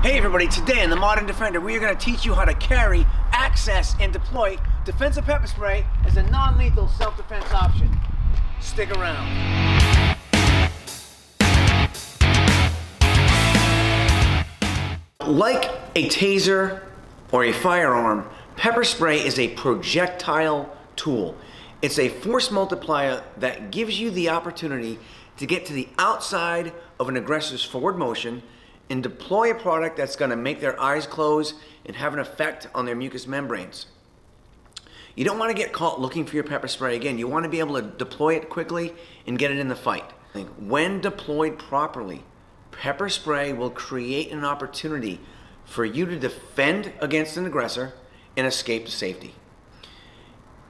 Hey everybody, today in the Modern Defender we are going to teach you how to carry, access, and deploy defensive pepper spray as a non-lethal self-defense option. Stick around. Like a taser or a firearm, pepper spray is a projectile tool. It's a force multiplier that gives you the opportunity to get to the outside of an aggressor's forward motion and deploy a product that's going to make their eyes close and have an effect on their mucous membranes. You don't want to get caught looking for your pepper spray again. You want to be able to deploy it quickly and get it in the fight. When deployed properly, pepper spray will create an opportunity for you to defend against an aggressor and escape to safety.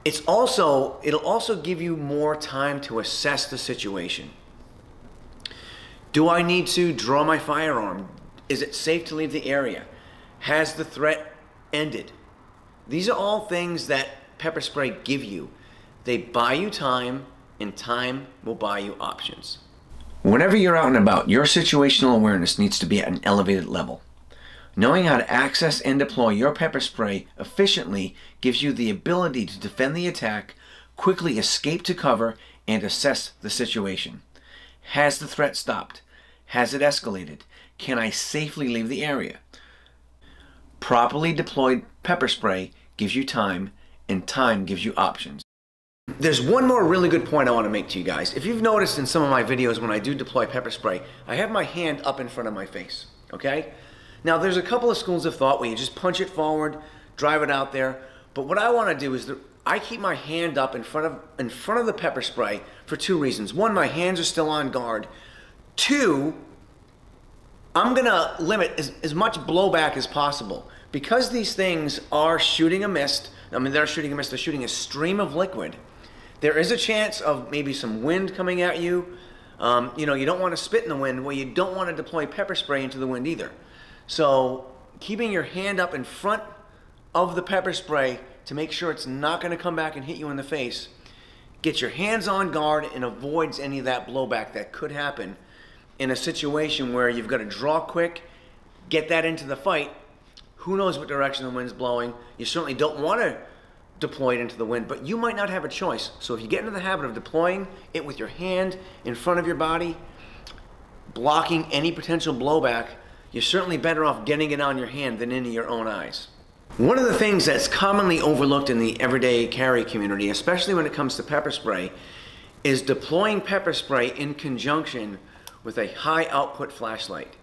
It'll also give you more time to assess the situation. Do I need to draw my firearm? Is it safe to leave the area? Has the threat ended? These are all things that pepper spray give you. They buy you time, and time will buy you options. Whenever you're out and about, your situational awareness needs to be at an elevated level. Knowing how to access and deploy your pepper spray efficiently gives you the ability to defend the attack, quickly escape to cover, and assess the situation. Has the threat stopped? Has it escalated? Can I safely leave the area? Properly deployed pepper spray gives you time, and time gives you options. There's one more really good point I want to make to you guys. If you've noticed in some of my videos when I do deploy pepper spray, I have my hand up in front of my face, okay? Now there's a couple of schools of thought where you just punch it forward, drive it out there, but what I want to do is I keep my hand up in front of the pepper spray for two reasons. One, my hands are still on guard. Two, I'm gonna limit as much blowback as possible. Because these things are shooting a mist, they're shooting a stream of liquid, there is a chance of maybe some wind coming at you. You don't want to spit in the wind. Well, you don't want to deploy pepper spray into the wind either. So keeping your hand up in front of the pepper spray to make sure it's not going to come back and hit you in the face, get your hands on guard and avoids any of that blowback that could happen in a situation where you've got to draw quick, get that into the fight. Who knows what direction the wind's blowing? You certainly don't want to deploy it into the wind, but you might not have a choice. So if you get into the habit of deploying it with your hand in front of your body, blocking any potential blowback, you're certainly better off getting it on your hand than into your own eyes. One of the things that's commonly overlooked in the everyday carry community, especially when it comes to pepper spray, is deploying pepper spray in conjunction with a high output flashlight.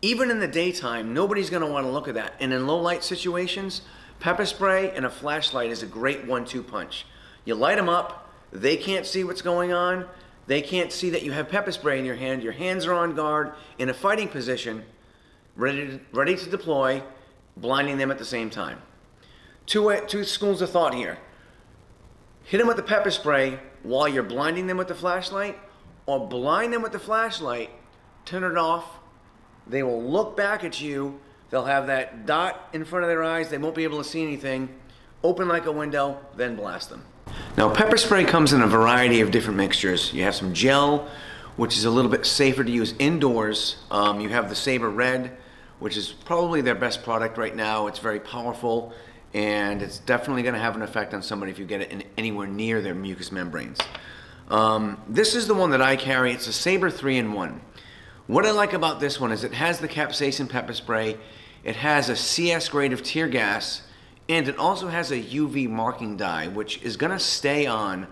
Even in the daytime, nobody's going to want to look at that. And in low light situations, pepper spray and a flashlight is a great 1-2 punch. You light them up, they can't see what's going on, they can't see that you have pepper spray in your hand, your hands are on guard, in a fighting position, ready to deploy, blinding them at the same time. Two schools of thought here. Hit them with the pepper spray while you're blinding them with the flashlight, or blind them with the flashlight, turn it off, they will look back at you, they'll have that dot in front of their eyes, they won't be able to see anything, open like a window, then blast them. Now pepper spray comes in a variety of different mixtures. You have some gel, which is a little bit safer to use indoors. You have the Saber Red, which is probably their best product right now. It's very powerful, and it's definitely going to have an effect on somebody if you get it anywhere near their mucous membranes. This is the one that I carry. It's a Saber 3-in-1. What I like about this one is it has the capsaicin pepper spray, it has a CS grade of tear gas, and it also has a UV marking dye, which is going to stay on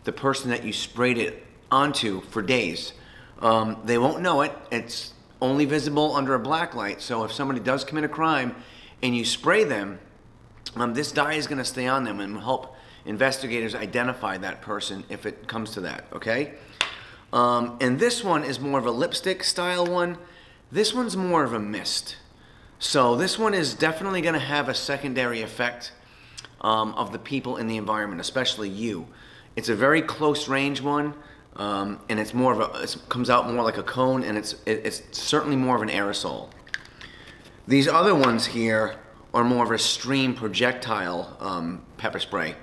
the person that you sprayed it onto for days. They won't know it. It's only visible under a black light, so if somebody does commit a crime and you spray them, this dye is going to stay on them and help investigators identify that person if it comes to that, okay? And this one is more of a lipstick style one. This one's more of a mist. So this one is definitely going to have a secondary effect of the people in the environment, especially you. It's a very close range one, and it's more of a, it comes out more like a cone, and it's certainly more of an aerosol. These other ones here are more of a stream projectile pepper spray.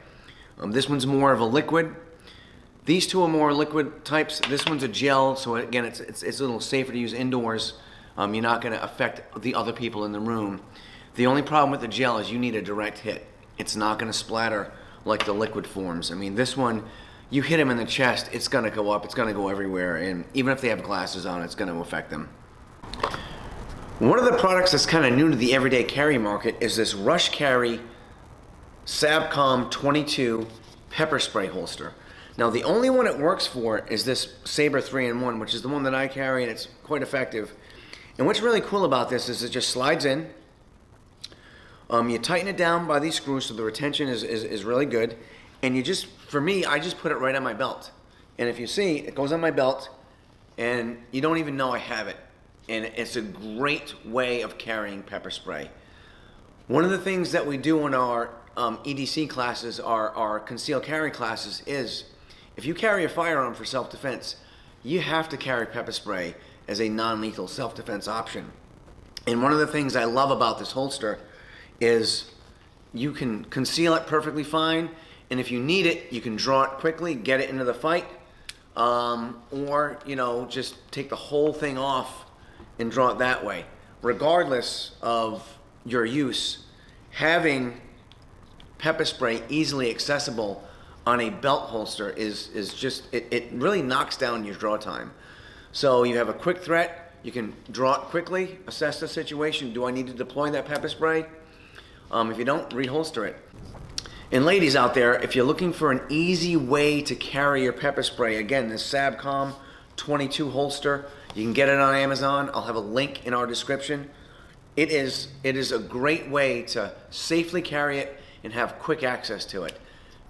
This one's more of a liquid. These two are more liquid types. This one's a gel, so again, it's a little safer to use indoors. You're not going to affect the other people in the room. The only problem with the gel is you need a direct hit. It's not going to splatter like the liquid forms. I mean, this one, you hit them in the chest, it's going to go up, it's going to go everywhere, and even if they have glasses on, it's going to affect them. One of the products that's kind of new to the everyday carry market is this Rush Carry Sabcom 22 pepper spray holster. Now, the only one it works for is this Saber 3-in-1, which is the one that I carry, and it's quite effective. And what's really cool about this is it just slides in. You tighten it down by these screws so the retention is really good. And you just, for me, I just put it right on my belt. And if you see, it goes on my belt, and you don't even know I have it. And it's a great way of carrying pepper spray. One of the things that we do in our EDC classes, our concealed carry classes, is if you carry a firearm for self-defense, you have to carry pepper spray as a non-lethal self-defense option. And one of the things I love about this holster is you can conceal it perfectly fine, and if you need it, you can draw it quickly, get it into the fight, or, you know, just take the whole thing off and draw it that way. Regardless of your use, having pepper spray easily accessible on a belt holster is just, it really knocks down your draw time. So you have a quick threat, you can draw it quickly, assess the situation. Do I need to deploy that pepper spray? If you don't, reholster it. And ladies out there, if you're looking for an easy way to carry your pepper spray, again, this Sabcom 22 holster, you can get it on Amazon. I'll have a link in our description. It is a great way to safely carry it and have quick access to it.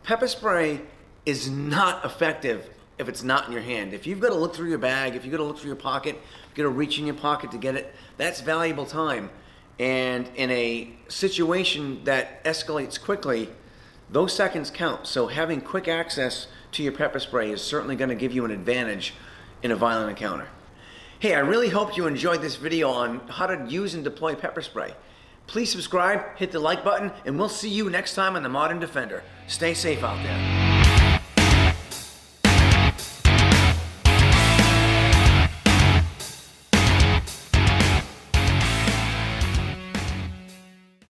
Pepper spray is not effective if it's not in your hand. If you've got to look through your bag, if you've got to look through your pocket, you've got to reach in your pocket to get it, that's valuable time. And in a situation that escalates quickly, those seconds count. So having quick access to your pepper spray is certainly going to give you an advantage in a violent encounter. Hey, I really hope you enjoyed this video on how to use and deploy pepper spray. Please subscribe, hit the like button, and we'll see you next time on The Modern Defender. Stay safe out there.